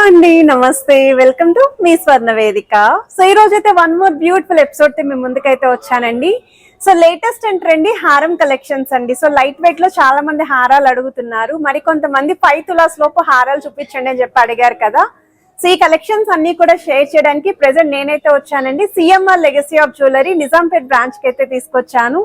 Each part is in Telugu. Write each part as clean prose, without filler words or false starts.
అండి నమస్తే వెల్కమ్ టు మీ స్వర్ణ వేదిక. సో ఈ రోజు అయితే వన్ మోర్ బ్యూటిఫుల్ ఎపిసోడ్ తో మీ ముందుకైతే వచ్చానండి. సో లేటెస్ట్ అండ్ ట్రెండీ హారం కలెక్షన్స్ అండి. సో లైట్ వెయిట్ లో చాలా మంది హారాలు అడుగుతున్నారు, మరి కొంతమంది 5 తులాస్ లోపు హారాలు చూపించండి అని చెప్పి అడిగారు కదా. సో ఈ కలెక్షన్స్ అన్ని కూడా షేర్ చేయడానికి ప్రెసెంట్ నేనైతే వచ్చానండి CMR legacy of jewellery Nizampet branch కి అయితే తీసుకొచ్చాను.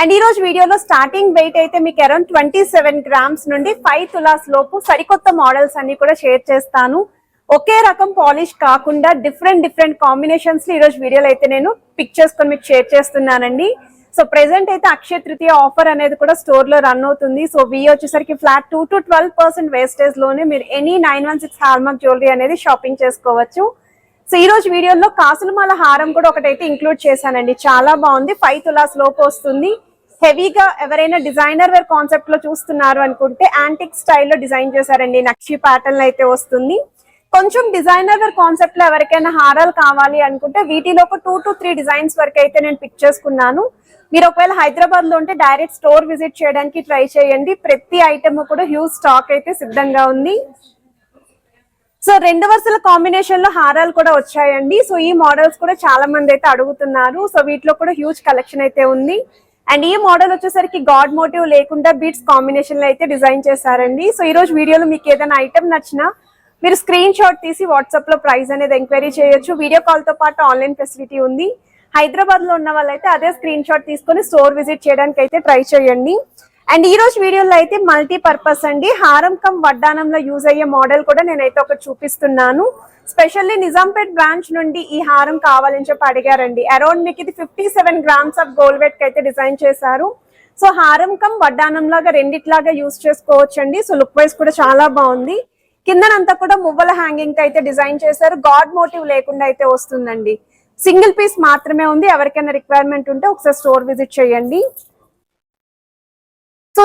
అండ్ ఈ రోజు వీడియోలో స్టార్టింగ్ వెయిట్ అయితే మీకు అరౌండ్ 27 గ్రామ్స్ నుండి 5 తులాస్ లోపు సరికొత్త మోడల్స్ అన్ని కూడా షేర్ చేస్తాను. ఒకే రకం పాలిష్ కాకుండా డిఫరెంట్ కాంబినేషన్స్ ఈ రోజు వీడియోలో అయితే నేను పిక్ చేసుకొని మీకు షేర్ చేస్తున్నానండి. సో ప్రెసెంట్ అయితే అక్షయ తృతీయ ఆఫర్ అనేది కూడా స్టోర్ లో రన్ అవుతుంది. సో వి వచ్చేసరికి ఫ్లాట్ 2 to 12% వేస్టేజ్ లోనే మీరు ఎనీ 916 హాల్మార్క్ జ్యువెలరీ అనేది షాపింగ్ చేసుకోవచ్చు. సో ఈ రోజు వీడియోలో కాసులమాల హారం కూడా ఒకటైతే ఇంక్లూడ్ చేశానండి. చాలా బాగుంది, 5 తులాస్ లోపు వస్తుంది. హెవీగా ఎవరైనా డిజైనర్ వేర్ కాన్సెప్ట్ లో చూస్తున్నారు అనుకుంటే యాంటిక్ స్టైల్లో డిజైన్ చేశారండి. నక్షి ప్యాటర్న్ అయితే వస్తుంది. కొంచెం డిజైనర్ వేర్ కాన్సెప్ట్ లో ఎవరికైనా హారాలు కావాలి అనుకుంటే వీటిలో ఒక 2 to 3 డిజైన్స్ వరకు అయితే నేను పిక్ చేసుకున్నాను. మీరు ఒకవేళ హైదరాబాద్ లో ఉంటే డైరెక్ట్ స్టోర్ విజిట్ చేయడానికి ట్రై చేయండి. ప్రతి ఐటమ్ కూడా హ్యూజ్ స్టాక్ అయితే సిద్ధంగా ఉంది. సో 2 వరుసల కాంబినేషన్ లో హారాలు కూడా వచ్చాయండి. సో ఈ మోడల్స్ కూడా చాలా మంది అయితే అడుగుతున్నారు. సో వీటిలో కూడా హ్యూజ్ కలెక్షన్ అయితే ఉంది. అండ్ ఈ మోడల్ వచ్చేసరికి గాడ్ మోటివ్ లేకుండా బీట్స్ కాంబినేషన్ లో అయితే డిజైన్ చేశారండి. సో ఈ రోజు వీడియోలో మీకు ఏదైనా ఐటమ్ నచ్చినా మీరు స్క్రీన్ షాట్ తీసి వాట్సాప్ లో ప్రైస్ అనేది ఎంక్వైరీ చేయొచ్చు. వీడియో కాల్ తో పాటు ఆన్లైన్ ఫెసిలిటీ ఉంది. హైదరాబాద్ లో ఉన్న వాళ్ళైతే అదే స్క్రీన్ షాట్ తీసుకొని స్టోర్ విజిట్ చేయడానికి అయితే ట్రై చేయండి. అండ్ ఈ రోజు వీడియోలో అయితే మల్టీపర్పస్ అండి, హారం కమ్ వడ్డానంలో యూజ్ అయ్యే మోడల్ కూడా నేనైతే ఒకటి చూపిస్తున్నాను. స్పెషల్లీ నిజాంపేట్ బ్రాంచ్ నుండి ఈ హారం కావాలని చెప్పి అడిగారండి. అరౌండ్ మీకు ఇది 57 గ్రామ్స్ ఆఫ్ గోల్డ్ వెయిట్ కి అయితే డిజైన్ చేశారు. సో హారం కమ్ వడ్డానం లాగా రెండిట్లాగా యూజ్ చేసుకోవచ్చు అండి. సో లుక్ వైజ్ కూడా చాలా బాగుంది. కిందనంతా కూడా మువ్వల హ్యాంగింగ్ అయితే డిజైన్ చేశారు. గాడ్ మోటివ్ లేకుండా అయితే వస్తుందండి. సింగిల్ పీస్ మాత్రమే ఉంది. ఎవరికైనా రిక్వైర్మెంట్ ఉంటే ఒకసారి స్టోర్ విజిట్ చేయండి. సో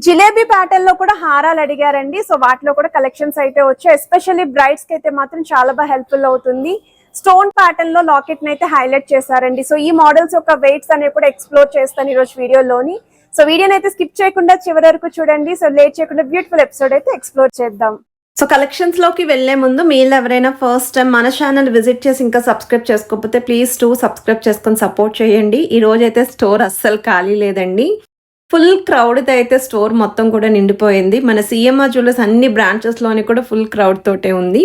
జిలేబీ ప్యాటర్న్ లో కూడా హారాలు అడిగారండి. సో వాటిలో కూడా కలెక్షన్స్ అయితే వచ్చాయి. ఎస్పెషల్లీ బ్రైడ్స్ కి అయితే మాత్రం చాలా బాగా హెల్ప్ఫుల్ అవుతుంది. స్టోన్ ప్యాటర్న్ లో లాకెట్ అయితే హైలైట్ చేశారండి. సో ఈ మోడల్స్ యొక్క వెయిట్స్ అనేవి కూడా ఎక్స్ప్లోర్ చేస్తాను ఈ రోజు వీడియోలోని. సో వీడియోని అయితే స్కిప్ చేయకుండా చివరి వరకు చూడండి. సో లేట్ చేయకుండా బ్యూటిఫుల్ ఎపిసోడ్ అయితే ఎక్స్ప్లోర్ చేద్దాం. సో కలెక్షన్స్ లోకి వెళ్లే ముందు మీరు ఎవరైనా ఫస్ట్ టైం మన ఛానల్ విజిట్ చేసి ఇంకా సబ్స్క్రైబ్ చేసుకోకపోతే ప్లీజ్ సబ్స్క్రైబ్ చేసుకొని సపోర్ట్ చేయండి. ఈ రోజు అయితే స్టోర్ అస్సలు ఖాళీ లేదండి. ఫుల్ క్రౌడ్ అయితే స్టోర్ మొత్తం కూడా నిండిపోయింది. మన సిఎంఆర్ జ్యువెలర్స్ అన్ని బ్రాంచెస్లోని కూడా ఫుల్ క్రౌడ్ తోటే ఉంది.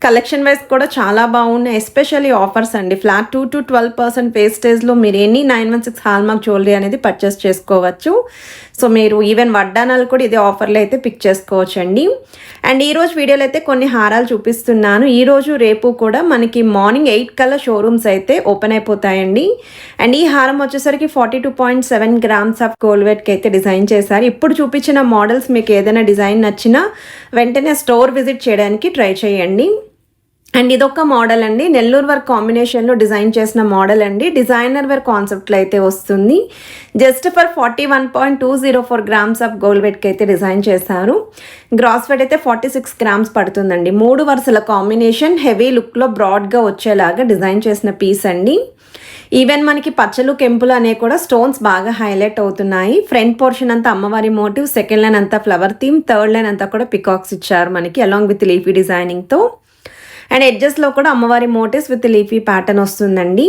కలెక్షన్ వైజ్ కూడా చాలా బాగున్నాయి. ఎస్పెషల్లీ ఆఫర్స్ అండి. ఫ్లాట్ 2 to 12% వేస్టేజ్లో మీరు ఎనీ 916 హాల్మార్క్ జ్యువెలరీ అనేది పర్చేస్ చేసుకోవచ్చు. సో మీరు ఈవెన్ వడ్డానాలు కూడా ఇదే ఆఫర్లో అయితే పిక్ చేసుకోవచ్చు అండి. అండ్ ఈరోజు వీడియోలో అయితే కొన్ని హారాలు చూపిస్తున్నాను. ఈరోజు రేపు కూడా మనకి మార్నింగ్ 8 కల్లా షోరూమ్స్ అయితే ఓపెన్ అయిపోతాయండి. అండ్ ఈ హారం వచ్చేసరికి 42.7 గ్రామ్స్ ఆఫ్ గోల్డ్ వెయిట్కి అయితే డిజైన్ చేశారు. ఇప్పుడు చూపించిన మోడల్స్ మీకు ఏదైనా డిజైన్ నచ్చినా వెంటనే స్టోర్ విజిట్ చేయడానికి ట్రై చేయండి. అండ్ ఇదొక మోడల్ అండి, నెల్లూరు వర్క్ కాంబినేషన్లో డిజైన్ చేసిన మోడల్ అండి. డిజైనర్ వేర్ కాన్సెప్ట్లో అయితే వస్తుంది. Just for 41.204 grams of gold వెయిట్కి అయితే డిజైన్ చేశారు. గ్రాస్ వెయిట్ అయితే 46 గ్రామ్స్ పడుతుందండి. 3 వరుసల కాంబినేషన్ హెవీ లుక్లో బ్రాడ్గా వచ్చేలాగా డిజైన్ చేసిన పీస్ అండి. ఈవెన్ మనకి పచ్చలు కెంపులు అనేవి కూడా స్టోన్స్ బాగా హైలైట్ అవుతున్నాయి. ఫ్రంట్ పోర్షన్ అంతా అమ్మవారి మోటివ్, సెకండ్ లైన్ అంతా ఫ్లవర్ థీమ్, థర్డ్ లైన్ అంతా కూడా పికాక్స్ ఇచ్చారు మనకి అలాంగ్ విత్ లీఫీ డిజైనింగ్తో. అండ్ ఎడ్జెస్లో కూడా అమ్మవారి మోటివ్స్ విత్ లీఫీ ప్యాటర్న్ వస్తుందండి.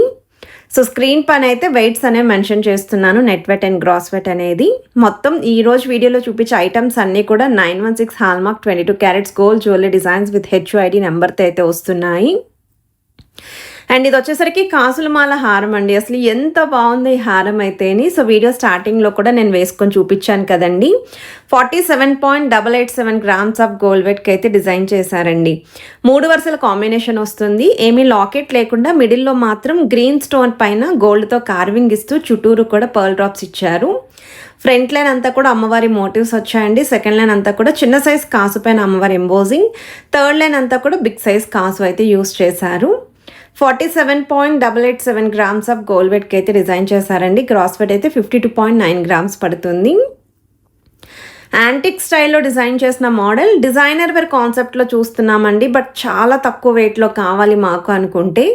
సో స్క్రీన్ పైన అయితే వెయిట్స్ అనేవి మెన్షన్ చేస్తున్నాను, net weight and gross weight అనేది. మొత్తం ఈ రోజు వీడియోలో చూపించే ఐటమ్స్ అన్నీ కూడా 916 hallmark 22 carats gold jewellery designs with HUID నెంబర్తో అయితే వస్తున్నాయి. అండ్ ఇది వచ్చేసరికి కాసులమాల హారం అండి. అసలు ఎంత బాగుంది ఈ హారం అయితేని. సో వీడియో స్టార్టింగ్లో కూడా నేను వేసుకొని చూపించాను కదండి. 47.887 గ్రామ్స్ ఆఫ్ గోల్డ్ వెయిట్కి అయితే డిజైన్ చేశారండి. 3 వరుసల కాంబినేషన్ వస్తుంది. ఏమీ లాకెట్ లేకుండా మిడిల్లో మాత్రం గ్రీన్ స్టోన్ పైన గోల్డ్తో కార్వింగ్ ఇస్తూ చుట్టూరు కూడా పర్ల్ డ్రాప్స్ ఇచ్చారు. ఫ్రంట్ లైన్ అంతా కూడా అమ్మవారి మోటివ్స్ వచ్చాయండి. సెకండ్ లైన్ అంతా కూడా చిన్న సైజ్ కాసు పైన అమ్మవారి ఎంబోజింగ్, థర్డ్ లైన్ అంతా కూడా బిగ్ సైజ్ కాసు అయితే యూస్ చేశారు. 47.887 గ్రామ్స్ ఆఫ్ గోల్డ్ వెయిట్కి అయితే డిజైన్ చేశారండి. గ్రాస్ వెయిట్ అయితే 52.9 గ్రామ్స్ పడుతుంది. యాంటిక్ స్టైల్లో డిజైన్ చేసిన మోడల్ డిజైనర్ వేర్ కాన్సెప్ట్లో చూస్తున్నామండి. బట్ చాలా తక్కువ వెయిట్లో కావాలి మాకు అనుకుంటే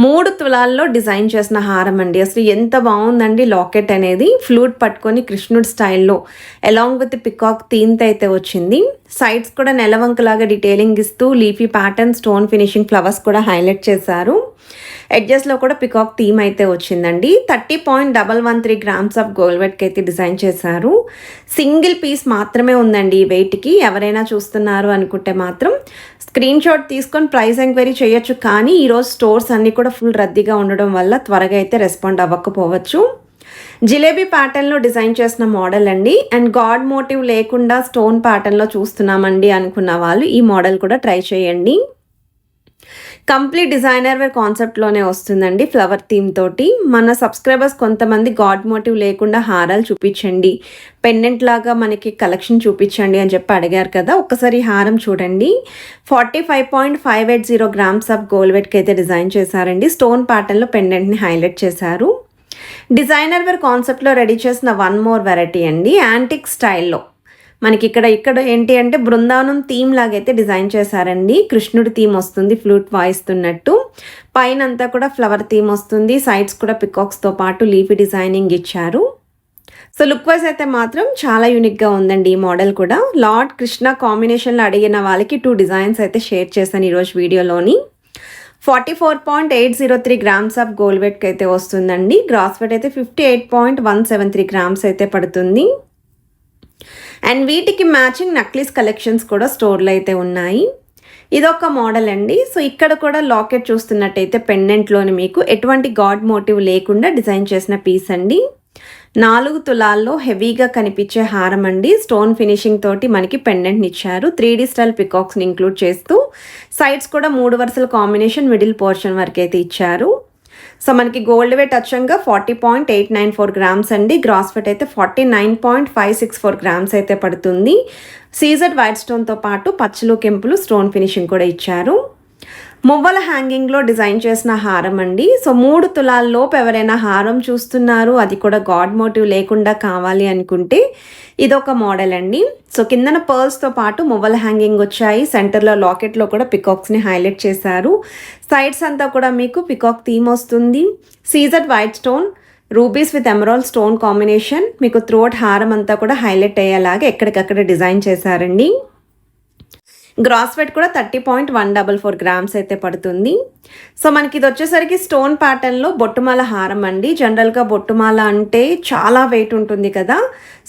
3 తులాల్లో డిజైన్ చేసిన హారం అండి. అసలు ఎంత బాగుందండి లాకెట్ అనేది. ఫ్లూట్ పట్టుకొని కృష్ణుడి స్టైల్లో అలాంగ్ విత్ పికాక్ థీమ్తో అయితే వచ్చింది. సైడ్స్ కూడా నెలవంకలాగా డీటెయిలింగ్ ఇస్తూ leafy pattern stone finishing flowers కూడా హైలైట్ చేశారు. ఎడ్జెస్లో కూడా పికాక్ థీమ్ అయితే వచ్చిందండి. 30.113 గ్రామ్స్ ఆఫ్ గోల్డ్ వెయిట్కి అయితే డిజైన్ చేశారు. సింగిల్ పీస్ మాత్రమే ఉందండి ఈ వెయిట్కి. ఎవరైనా చూస్తున్నారు అనుకుంటే మాత్రం స్క్రీన్ షాట్ తీసుకొని ప్రైస్ ఎంక్వైరీ చేయొచ్చు. కానీ ఈరోజు స్టోర్స్ అన్నీ కూడా ఫుల్ రద్దీగా ఉండడం వల్ల త్వరగా అయితే రెస్పాండ్ అవ్వకపోవచ్చు. జిలేబీ ప్యాటర్న్లో డిజైన్ చేసిన మోడల్ అండి. అండ్ గాడ్ మోటివ్ లేకుండా స్టోన్ ప్యాటర్న్లో చూస్తున్నామండి అనుకున్న వాళ్ళు ఈ మోడల్ కూడా ట్రై చేయండి. కంప్లీట్ డిజైనర్ వేర్ కాన్సెప్ట్లోనే వస్తుందండి ఫ్లవర్ థీమ్ తోటి. మన సబ్స్క్రైబర్స్ కొంతమంది గాడ్ మోటివ్ లేకుండా హారాలు చూపించండి, పెండెంట్ లాగా మనకి కలెక్షన్ చూపించండి అని చెప్పి అడిగారు కదా. ఒక్కసారి హారం చూడండి. 45.580 గ్రామ్స్ ఆఫ్ గోల్డ్ వెయిట్కి అయితే డిజైన్ చేశారండి. స్టోన్ ప్యాటర్న్లో పెండెంట్ని హైలైట్ చేశారు. డిజైనర్ వేర్ కాన్సెప్ట్లో రెడీ చేసిన వన్ మోర్ వెరైటీ అండి. యాంటిక్ స్టైల్లో మనకి ఇక్కడ ఏంటి అంటే బృందావనం థీమ్ లాగైతే డిజైన్ చేశారండి. కృష్ణుడి థీమ్ వస్తుంది ఫ్లూట్ వాయిస్తున్నట్టు. పైన అంతా కూడా ఫ్లవర్ థీమ్ వస్తుంది. సైడ్స్ కూడా పికాక్స్తో పాటు లీఫీ డిజైనింగ్ ఇచ్చారు. సో లుక్ వైజ్ అయితే మాత్రం చాలా యూనిక్గా ఉందండి ఈ మోడల్ కూడా. లార్డ్ కృష్ణ కాంబినేషన్లో అడిగిన వాళ్ళకి 2 డిజైన్స్ అయితే షేర్ చేశాను ఈరోజు వీడియోలోని. 44.803 గ్రామ్స్ ఆఫ్ గోల్డ్ వెయిట్కి అయితే వస్తుందండి. గ్రాస్ వెయిట్ అయితే 58.173 గ్రామ్స్ అయితే పడుతుంది. అండ్ వీటికి మ్యాచింగ్ నక్లీస్ కలెక్షన్స్ కూడా స్టోర్లో అయితే ఉన్నాయి. ఇదొక మోడల్ అండి. సో ఇక్కడ కూడా లాకెట్ చూస్తున్నట్టయితే పెండెంట్లోని మీకు ఎటువంటి గాడ్ మోటివ్ లేకుండా డిజైన్ చేసిన పీస్ అండి. 4 తులాల్లో హెవీగా కనిపించే హారం అండి. స్టోన్ ఫినిషింగ్ తోటి మనకి పెండెంట్ని ఇచ్చారు. 3D స్టైల్ పికాక్స్ని ఇంక్లూడ్ చేస్తూ సైడ్స్ కూడా 3 వరుసల కాంబినేషన్ మిడిల్ పోర్షన్ వరకు అయితే ఇచ్చారు. సో మనకి గోల్డ్ వెయిట్ అచ్చంగా 40.894 గ్రామ్స్ అండి. గ్రాస్ వెయిట్ అయితే 49.564 గ్రామ్స్ అయితే పడుతుంది. సీజెడ్ వైట్ స్టోన్తో పాటు పచ్చలు కెంపులు స్టోన్ ఫినిషింగ్ కూడా ఇచ్చారు. మువ్వల హ్యాంగింగ్లో డిజైన్ చేసిన హారం అండి. సో 3 తులాల్లోపు ఎవరైనా హారం చూస్తున్నారు, అది కూడా గాడ్ మోటివ్ లేకుండా కావాలి అనుకుంటే ఇదొక మోడల్ అండి. సో కిందన పర్ల్స్తో పాటు మువ్వల హ్యాంగింగ్ వచ్చాయి. సెంటర్లో లాకెట్లో కూడా పికాక్స్ని హైలైట్ చేశారు. సైడ్స్ అంతా కూడా మీకు పికాక్ థీమ్ వస్తుంది. CZ white stone rubies with emerald stone combination మీకు త్రోట్ హారం అంతా కూడా హైలైట్ అయ్యేలాగా ఎక్కడికక్కడ డిజైన్ చేశారండి. గ్రాస్ వెయిట్ కూడా 30.144 గ్రామ్స్ అయితే పడుతుంది. సో మనకి ఇది వచ్చేసరికి స్టోన్ ప్యాటర్న్లో బొట్టుమాల హారం అండి. జనరల్గా బొట్టుమాల అంటే చాలా వెయిట్ ఉంటుంది కదా,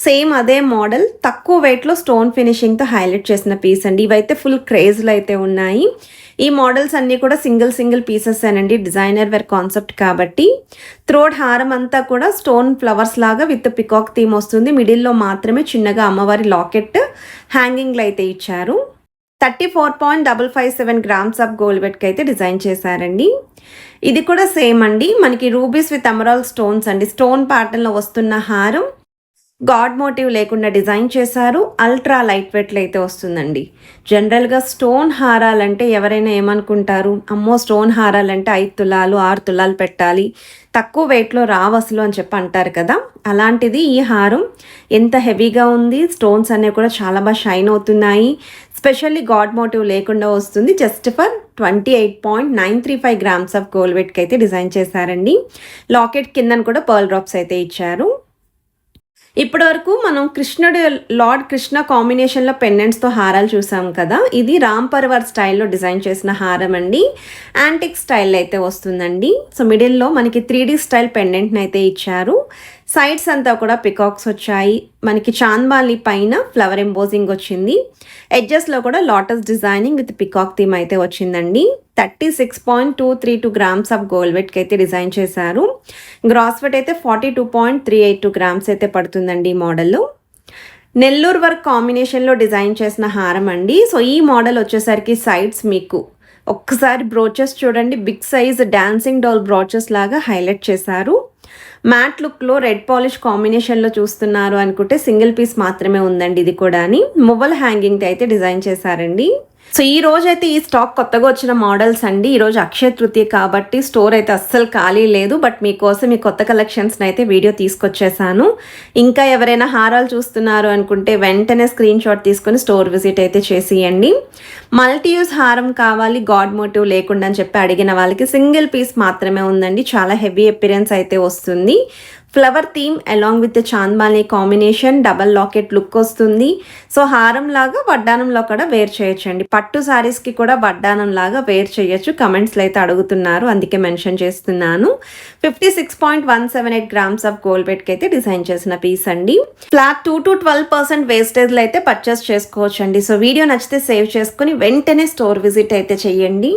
సేమ్ అదే మోడల్ తక్కువ వెయిట్లో స్టోన్ ఫినిషింగ్తో హైలైట్ చేసిన పీస్ అండి. ఇవైతే ఫుల్ క్రేజ్లో అయితే ఉన్నాయి. ఈ మోడల్స్ అన్నీ కూడా సింగిల్ పీసెస్ అనండి. డిజైనర్ వేర్ కాన్సెప్ట్ కాబట్టి త్రోట్ హారం అంతా కూడా స్టోన్ ఫ్లవర్స్ లాగా విత్ పికాక్ థీమ్ వస్తుంది. మిడిల్లో మాత్రమే చిన్నగా అమ్మవారి లాకెట్ హ్యాంగింగ్లు అయితే ఇచ్చారు. 34.557 గ్రామ్స్ ఆఫ్ గోల్డ్ వెయిట్కి అయితే డిజైన్ చేశారండి. ఇది కూడా సేమ్ అండి. మనకి రూబీస్ విత్ ఎమరాల్డ్ స్టోన్స్ అండి. స్టోన్ ప్యాటర్న్లో వస్తున్న హారం గాడ్ మోటివ్ లేకుండా డిజైన్ చేశారు. అల్ట్రా లైట్ వెయిట్లో అయితే వస్తుందండి. జనరల్గా స్టోన్ హారాలంటే ఎవరైనా ఏమనుకుంటారు, అమ్మో స్టోన్ హారాలంటే 5 తులాలు 6 తులాలు పెట్టాలి, తక్కువ వెయిట్లో రావు అసలు అని చెప్పి అంటారు కదా. అలాంటిది ఈ హారం ఎంత హెవీగా ఉంది. స్టోన్స్ అనేవి కూడా చాలా బాగా షైన్ అవుతున్నాయి. స్పెషల్లీ గాడ్ మోటివ్ లేకుండా వస్తుంది. Just for 28.935 grams of gold వెయిట్కి అయితే డిజైన్ చేశారండి. లాకెట్ కిందన కూడా పర్ల్ డ్రాప్స్ అయితే ఇచ్చారు. ఇప్పటి వరకు మనం లార్డ్ కృష్ణ కాంబినేషన్లో పెండెంట్స్తో హారాలు చూసాం కదా. ఇది రామ్ పర్వర్ స్టైల్లో డిజైన్ చేసిన హారం అండి. యాంటిక్ స్టైల్ అయితే వస్తుందండి. సో మిడిల్లో మనకి 3D స్టైల్ పెండెంట్ని అయితే ఇచ్చారు. సైడ్స్ అంతా కూడా పికాక్స్ వచ్చాయి. మనకి చాంద్బాలి పైన ఫ్లవర్ ఎంబోజింగ్ వచ్చింది. ఎడ్జెస్లో కూడా lotus designing with peacock theme అయితే వచ్చిందండి. 36.232 గ్రామ్స్ ఆఫ్ గోల్డ్ వెయిట్కి అయితే డిజైన్ చేశారు. గ్రాస్ వెయిట్ అయితే 42.382 గ్రామ్స్ అయితే పడుతుందండి ఈ మోడల్లో. నెల్లూరు వర్క్ కాంబినేషన్లో డిజైన్ చేసిన హారం అండి. సో ఈ మోడల్ వచ్చేసరికి సైడ్స్ మీకు ఒక్కసారి బ్రోచెస్ చూడండి. Big size dancing doll brooches లాగా హైలైట్ చేశారు. మ్యాట్ లుక్లో రెడ్ పాలిష్ కాంబినేషన్లో చూస్తున్నారు అనుకుంటే సింగిల్ పీస్ మాత్రమే ఉందండి. ఇది కూడా మువ్వల హ్యాంగింగ్ అయితే డిజైన్ చేశారండి. సో ఈ రోజు అయితే ఈ స్టాక్ కొత్తగా వచ్చిన మోడల్స్ అండి. ఈరోజు అక్షయ తృతీయ కాబట్టి స్టోర్ అయితే అస్సలు ఖాళీ లేదు. బట్ మీకోసం ఈ కొత్త కలెక్షన్స్ని అయితే వీడియో తీసుకొచ్చేసాను. ఇంకా ఎవరైనా హారాలు చూస్తున్నారు అనుకుంటే వెంటనే స్క్రీన్ షాట్ తీసుకొని స్టోర్ విజిట్ అయితే చేసేయండి. మల్టీ యూస్ హారం కావాలి, గాడ్ మోటివ్ లేకుండా అని చెప్పి అడిగిన వాళ్ళకి సింగిల్ పీస్ మాత్రమే ఉందండి. చాలా హెవీ అపిరెన్స్ అయితే వస్తుంది. Flower theme along with chandbali combination, double locket look వస్తుంది. సో హారం లాగా వడ్డానంలో కూడా వేర్ చేయొచ్చండి. పట్టు శారీస్కి కూడా వడ్డానం లాగా వేర్ చేయొచ్చు. కమెంట్స్లో అయితే అడుగుతున్నారు, అందుకే మెన్షన్ చేస్తున్నాను. 56.178 గ్రామ్స్ ఆఫ్ గోల్డ్ బెట్కి అయితే డిజైన్ చేసిన పీస్ అండి. ఫ్లాట్ 2 to 12% వేస్టేజ్లో అయితే పర్చేస్ చేసుకోవచ్చండి. సో వీడియో నచ్చితే సేవ్ చేసుకుని వెంటనే స్టోర్ విజిట్ అయితే చేయండి.